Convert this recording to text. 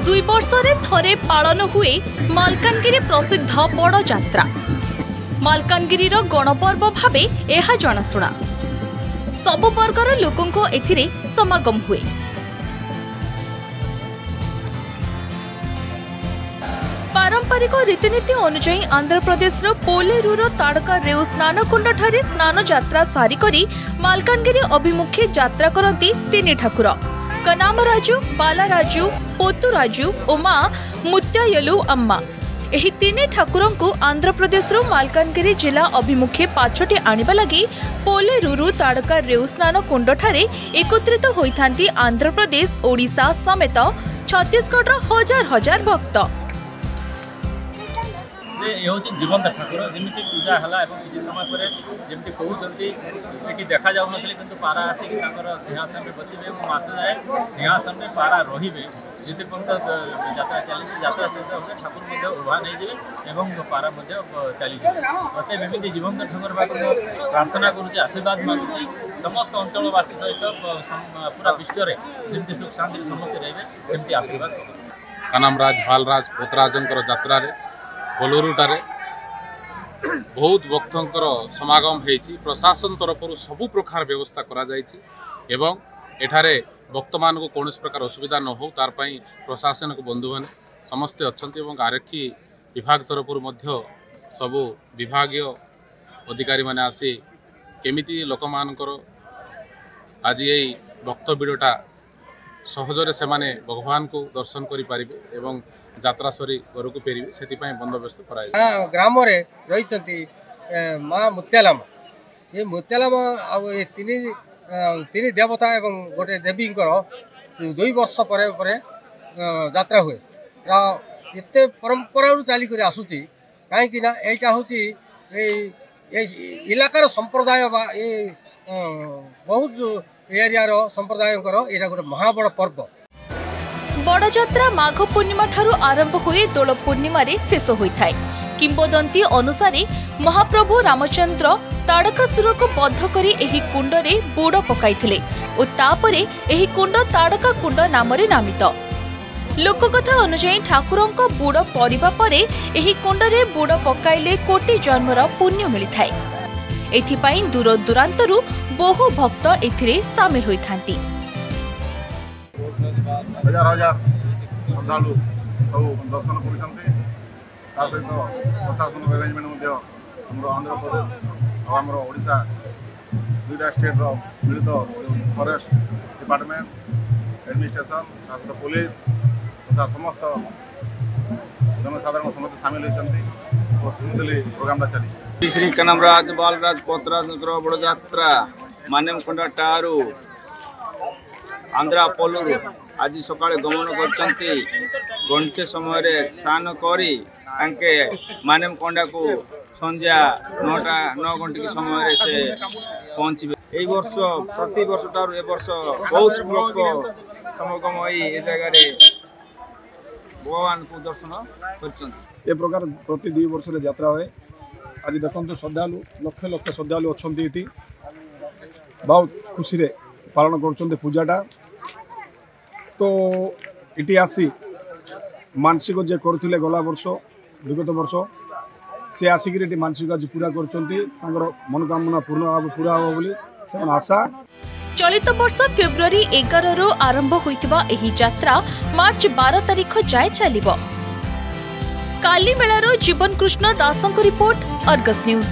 दुई वर्षरे थरे पालन हुए मालकानगिरी प्रसिद्ध बड़ जात्रा। मालकानगिरी गणपर्व भावे यह जनाशुना। सबु वर्गर लोकों एथिरे समागम हुए। पारंपरिक रीतिनीति अनुजाई आंध्र प्रदेश पोलेरूर ताड़का रेउ स्नानकुंड ठारे स्नान यात्रा सारिकरी मालकानगिरी अभिमुखे यात्रा करती तीन ठाकुर कनामराजु, बालाराजु, पोतुराजु और मां मुत्यायलु अम्मा। एही तीन ठाकुरों को आंध्र प्रदेश मालकानगिरी जिला अभिमुखे पाछटे आनिबा लगी पोलेरूर ताड़का रेउ स्नान कुंड ठारे एकत्रित होइथांती आंध्र प्रदेश, ओडिशा समेत छत्तीसगढ़ हजार हजार भक्त। ये हूँ जीवंत ठाकुर जमी पूजा है किसी समय पर जमी कहते ये देखा जाऊन कि पारा आसिक सिंहासन में बसवे और मास जाए सिंहासन में पारा रे जिते पर्यटन यात्रा चली यात्रा शेष हो ठाकुर उभा नहीं जाए और पारा चली मत एमती जीवंत ठाकुर पाक प्रार्थना करुच्चे आशीर्वाद मागुची समस्त अंचलवासी सहित पूरा विश्व में जमी सुख शांति समस्ते रहे सेमती आशीर्वाद कनामराज बालराज पोतराजंकर यात्रा पोलेरूटारे बहुत भक्तर समागम होती प्रशासन तरफ सबु प्रकार व्यवस्था करा जायछि एवं एठारे भक्त मान को कौन प्रकार असुविधा न हो तार पई प्रशासन को बंधु मैंने समस्ते अच्छंती एवं आरक्षी विभाग तरफ सबु विभागीय अधिकारी माने आसी केमिति लोक मानकर आज यही भक्त विड़टा सहजरे से माने भगवान को दर्शन करि पारिबे एवं यात्रा सरी घर को फेरबे से बंदोबस्त कराई ग्राम रही माँ मुत्यालम ये मुत्यालम ये तीन देवता एवं गोटे देवी 2 वर्ष पर यात्रा हुए एत परंपरा चलिक आसूची कहीं यहाँ हूँ इलाकार संप्रदाय बहुत एरिया संप्रदाय यहाँ गोटे महाबड़ पर्व। बड़ जात्रा माघ पूर्णिमा ठारू आरंभ हुए दोल पूर्णिमा रे शेष होइथाय। किंबदंती अनुसारे महाप्रभु रामचंद्र ताड़कासुर को बद्ध करी एही कुंड रे बुड़ पकाइथिले और तापरे एही कुंड ताड़का कुंड नाम रे नामित। लोककथा अनुसार ठाकुरों को बुड़ परिबा परे एही कुंड रे बुड़ पकाइले कोटि जन्मर पुण्य मिलिथाय। एथिपाई दूर दूरांतरु बहु भक्त एथिरे शामिल होइथांती। हजार हजार श्रद्धालु सब दर्शन कर सहित प्रशासन मैनेजमेंट आंध्र प्रदेश और ओडिशा 2टा स्टेट मिलित फॉरेस्ट डिपार्टमेंट एडमिनिस्ट्रेशन सहित पुलिस तथा समस्त जनसाधारण समस्त सामिल होती और स्मूथली प्रोग्राम चली। श्री कनामराज बालराज पोतराज बड़ यात्रा मानेमकोंडा टारू आंध्रा पोलेरूर आज सका गमन कर घंटे समय स्नान करी मानेमकोंडा को संध्या 9 घंटे के समय से पहुँचे। यही वर्ष प्रति वर्ष ठार ए वर्ष बहुत लोक समागम ये जगह भगवान को दर्शन कर प्रकार प्रति 2 वर्ष यात्रा हुए। आज देखते श्रद्धालु लक्ष लक्ष श्रद्धालु अच्छा ये बहुत खुशी पालन कर पूजाटा तो इटी आसी मानसिक जे करथिले गला वर्ष विगत वर्ष से आसिक मानसिक आज पूरा कर मनोकामना पूरा हो बोली से आशा। चलित वर्ष फेब्रुआरी 11 रु आरंभ होइतिबा एही यात्रा मार्च 12 तारिख जाए चलिबो। काली मेलारो जीवन कृष्ण दासंक रिपोर्ट, अर्गस न्यूज।